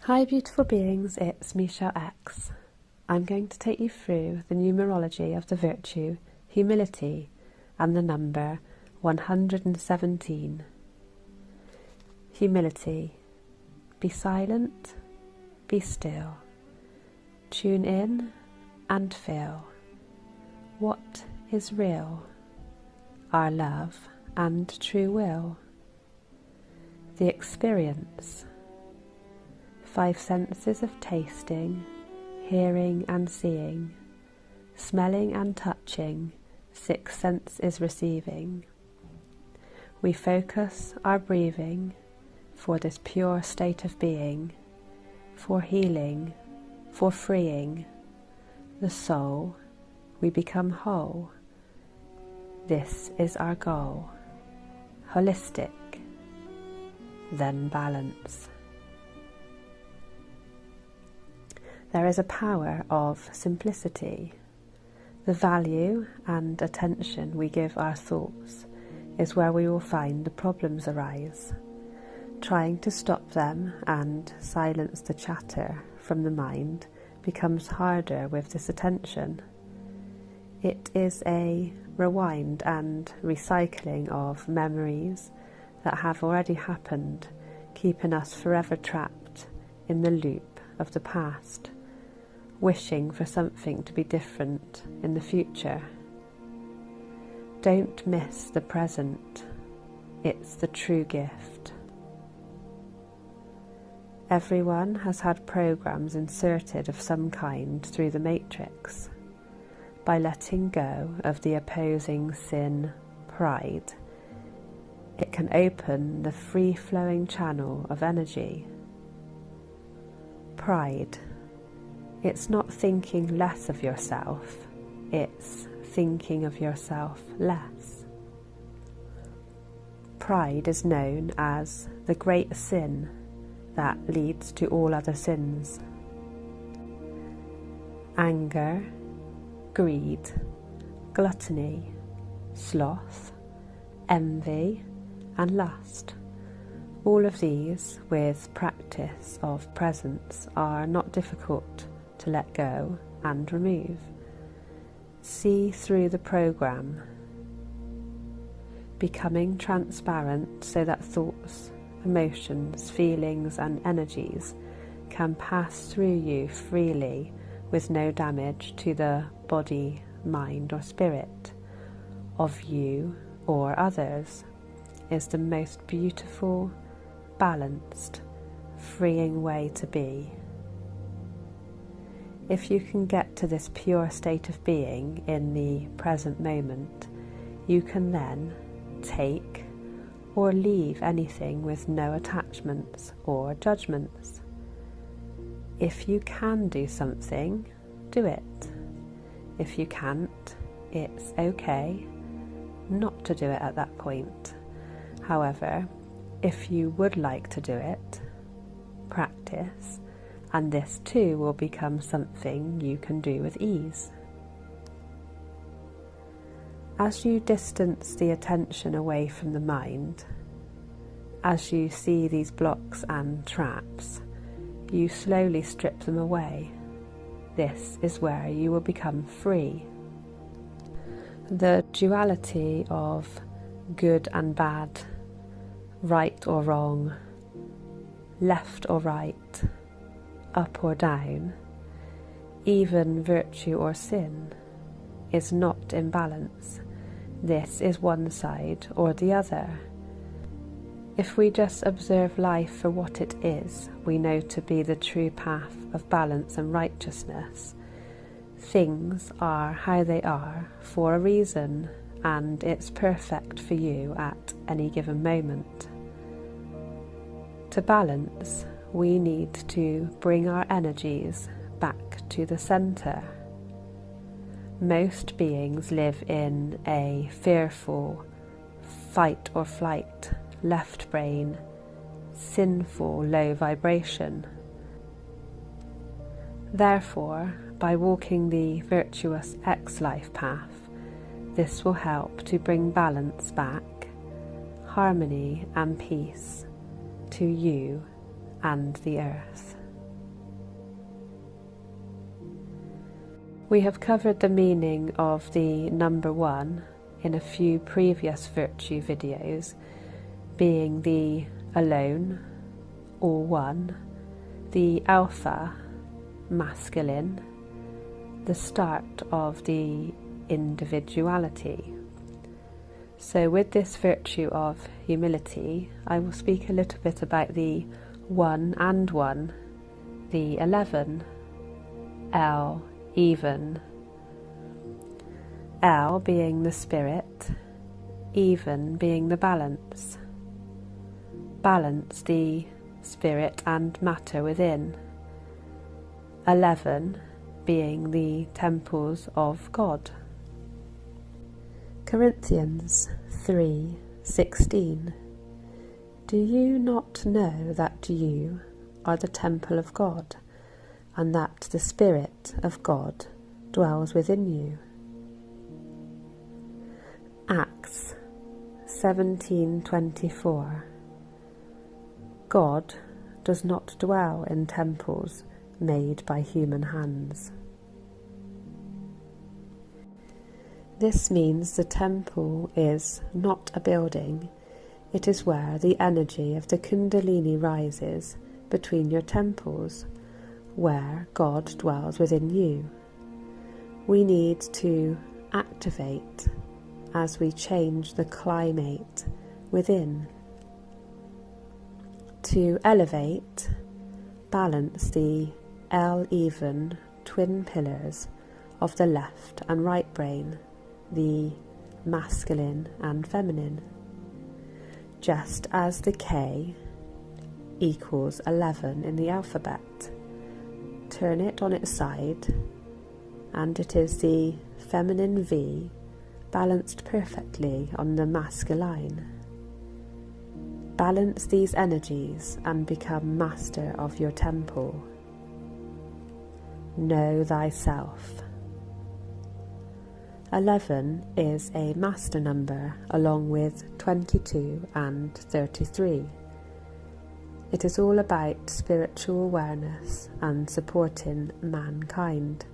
Hi beautiful beings, it's Michelle X. I'm going to take you through the numerology of the virtue, humility, and the number 117. Humility. Be silent, be still. Tune in and feel. What is real? Our love and true will. The experience. 5 senses of tasting, hearing and seeing, smelling and touching, 6 sense is receiving. We focus our breathing for this pure state of being, for healing, for freeing the soul. We become whole. This is our goal. Holistic, then balance. There is a power of simplicity. The value and attention we give our thoughts is where we will find the problems arise. Trying to stop them and silence the chatter from the mind becomes harder with this attention. It is a rewind and recycling of memories that have already happened, keeping us forever trapped in the loop of the past, wishing for something to be different in the future. Don't miss the present. It's the true gift. Everyone has had programs inserted of some kind through the matrix. By letting go of the opposing sin, pride, it can open the free-flowing channel of energy. Pride. It's not thinking less of yourself, it's thinking of yourself less. Pride is known as the great sin that leads to all other sins. Anger, greed, gluttony, sloth, envy, and lust. All of these, with practice of presence, are not difficult to let go and remove. See through the program, becoming transparent so that thoughts, emotions, feelings and energies can pass through you freely with no damage to the body, mind or spirit of you or others, is the most beautiful, balanced, freeing way to be. If you can get to this pure state of being in the present moment, you can then take or leave anything with no attachments or judgments. If you can do something, do it. If you can't, it's okay not to do it at that point. However, if you would like to do it, practice, and this too will become something you can do with ease. As you distance the attention away from the mind, as you see these blocks and traps, you slowly strip them away. This is where you will become free. The duality of good and bad, right or wrong, left or right, up or down, even virtue or sin, is not in balance. This is one side or the other. If we just observe life for what it is, we know to be the true path of balance and righteousness. Things are how they are for a reason, and it's perfect for you at any given moment. To balance, we need to bring our energies back to the center. Most beings live in a fearful, fight or flight, left brain, sinful low vibration. Therefore, by walking the virtuous X-life path, this will help to bring balance back, harmony and peace to you and the earth. We have covered the meaning of the number 1 in a few previous virtue videos, being the alone or one, the alpha, masculine, the start of the individuality. So with this virtue of humility, I will speak a little bit about the 1 and 1, the 11, L, even, L being the spirit, even being the balance, balance the spirit and matter within, 11 being the temples of God. Corinthians 3:16. Do you not know that you are the temple of God, and that the Spirit of God dwells within you? Acts 17:24. God does not dwell in temples made by human hands. This means the temple is not a building, it is where the energy of the Kundalini rises between your temples, where God dwells within you. We need to activate as we change the climate within. To elevate, balance the L-even twin pillars of the left and right brain, the masculine and feminine. Just as the K equals 11 in the alphabet, turn it on its side and it is the feminine V balanced perfectly on the masculine. Balance these energies and become master of your temple. Know thyself. 11 is a master number along with 22 and 33. It is all about spiritual awareness and supporting mankind,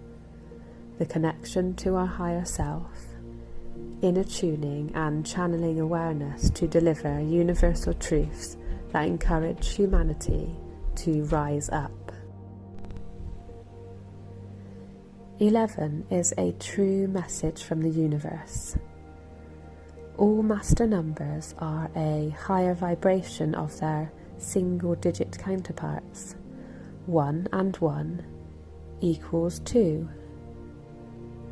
the connection to our higher self, inner tuning and channeling awareness to deliver universal truths that encourage humanity to rise up. 11 is a true message from the universe. All master numbers are a higher vibration of their single-digit counterparts. 1 and 1 equals 2.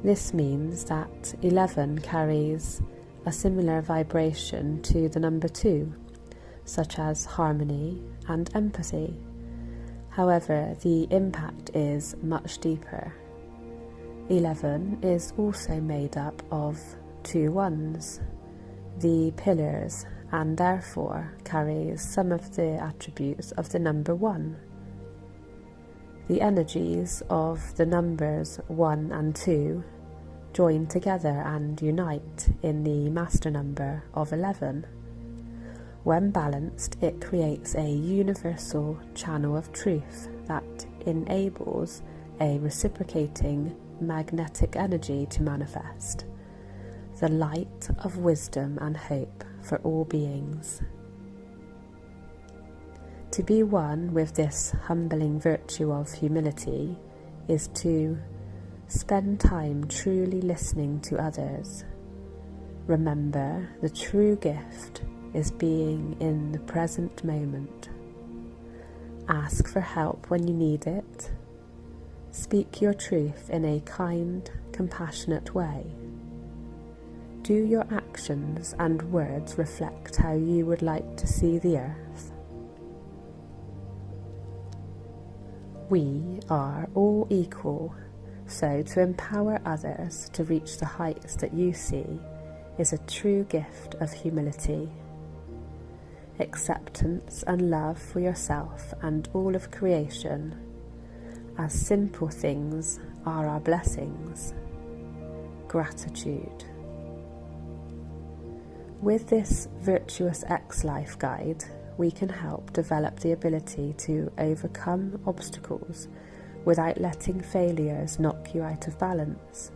This means that 11 carries a similar vibration to the number 2, such as harmony and empathy. However, the impact is much deeper. 11 is also made up of 2 ones, the pillars, and therefore carries some of the attributes of the number 1. The energies of the numbers 1 and 2 join together and unite in the master number of 11. When balanced, it creates a universal channel of truth that enables a reciprocating magnetic energy to manifest, the light of wisdom and hope for all beings. To be one with this humbling virtue of humility is to spend time truly listening to others. Remember, the true gift is being in the present moment. Ask for help when you need it. Speak your truth in a kind, compassionate way. Do your actions and words reflect how you would like to see the earth? We are all equal, so to empower others to reach the heights that you see is a true gift of humility. Acceptance and love for yourself and all of creation, as simple things are our blessings. Gratitude. With this Virtuous X Life Guide, we can help develop the ability to overcome obstacles without letting failures knock you out of balance.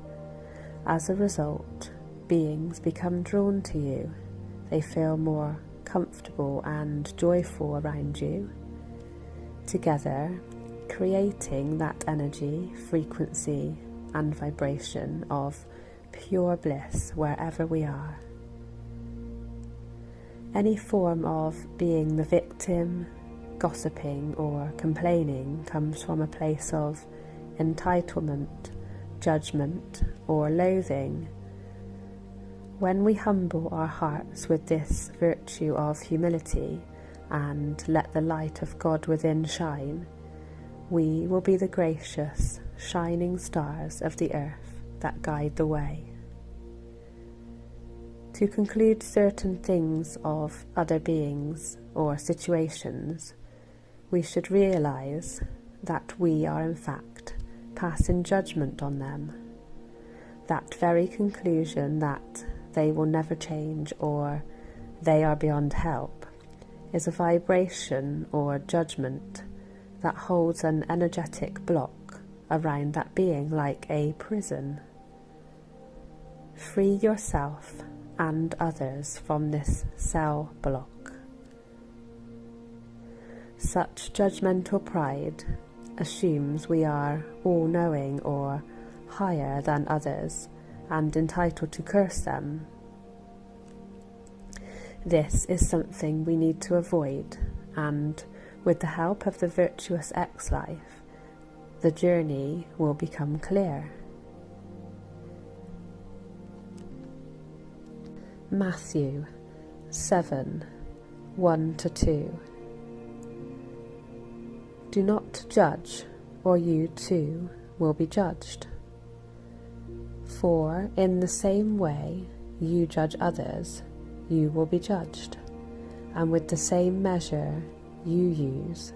As a result, beings become drawn to you. They feel more comfortable and joyful around you, together creating that energy, frequency and vibration of pure bliss wherever we are. Any form of being the victim, gossiping or complaining comes from a place of entitlement, judgment or loathing. When we humble our hearts with this virtue of humility and let the light of God within shine, we will be the gracious, shining stars of the earth that guide the way. To conclude certain things of other beings or situations, we should realize that we are in fact passing judgment on them. That very conclusion that they will never change or they are beyond help is a vibration or judgment that holds an energetic block around that being like a prison. Free yourself and others from this cell block. Such judgmental pride assumes we are all-knowing or higher than others and entitled to curse them. This is something we need to avoid, and with the help of the virtuous X-Life, the journey will become clear. Matthew 7:1-2. Do not judge, or you too will be judged. For in the same way you judge others, you will be judged, and with the same measure you use,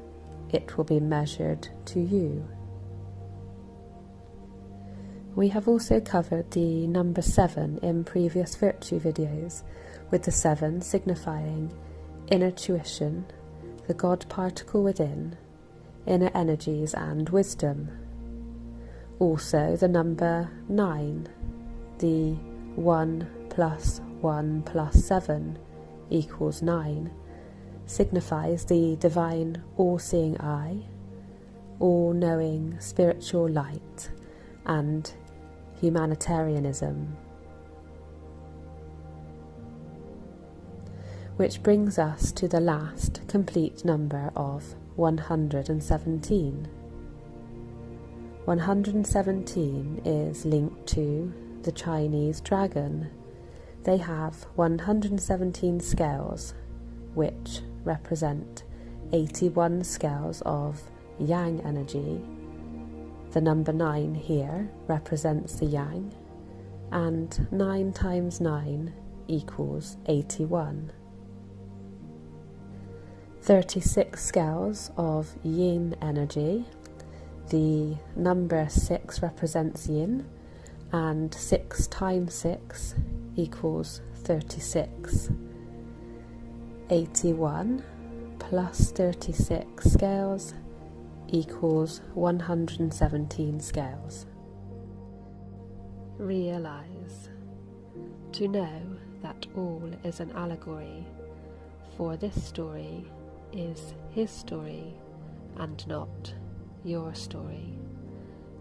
it will be measured to you. We have also covered the number 7 in previous virtue videos, with the 7 signifying inner tuition, the God particle within, inner energies and wisdom. Also the number 9, the 1 + 1 + 7 = 9, signifies the divine all-seeing eye, all-knowing spiritual light, and humanitarianism. Which brings us to the last complete number of 117. 117 is linked to the Chinese dragon. They have 117 scales, which represent 81 scales of yang energy. The number 9 here represents the yang, and 9 times 9 = 81. 36 scales of yin energy. The number 6 represents yin, and 6 times 6 = 36. 81 plus 36 scales equals 117 scales. Realize. To know that all is an allegory, for this story is his story and not your story.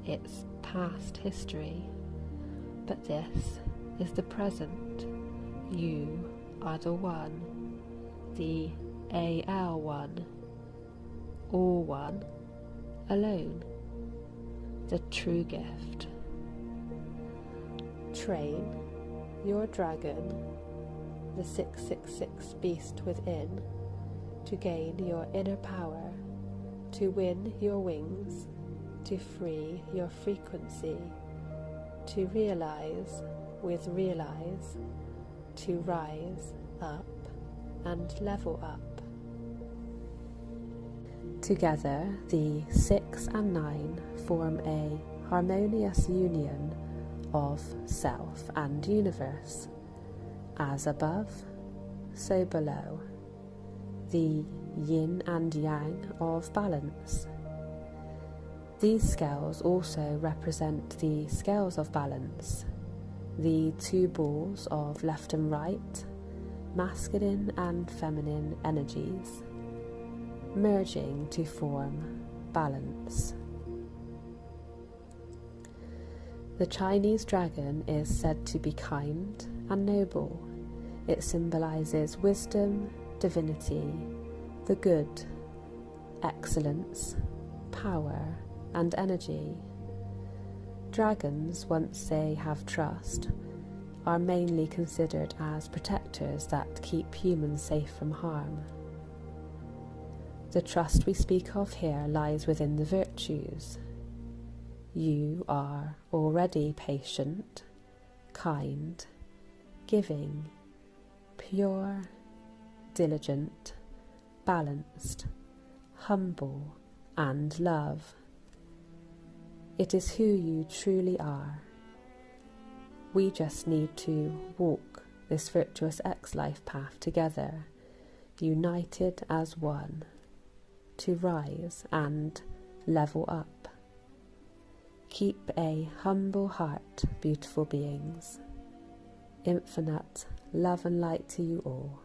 It's past history, but this is the present. You are the one, the AL one, all one, alone, the true gift. Train your dragon, the 666 beast within, to gain your inner power, to win your wings, to free your frequency, to realize with realize, to rise up and level up. Together, the 6 and 9 form a harmonious union of self and universe. As above, so below, the yin and yang of balance. These scales also represent the scales of balance, the two balls of left and right, masculine and feminine energies, merging to form balance. The Chinese dragon is said to be kind and noble. It symbolizes wisdom, divinity, the good, excellence, power, and energy. Dragons, once they have trust, are mainly considered as protectors that keep humans safe from harm. The trust we speak of here lies within the virtues. You are already patient, kind, giving, pure, diligent, balanced, humble, and love. It is who you truly are. We just need to walk this virtuous X-life path together, united as one, to rise and level up. Keep a humble heart, beautiful beings. Infinite love and light to you all.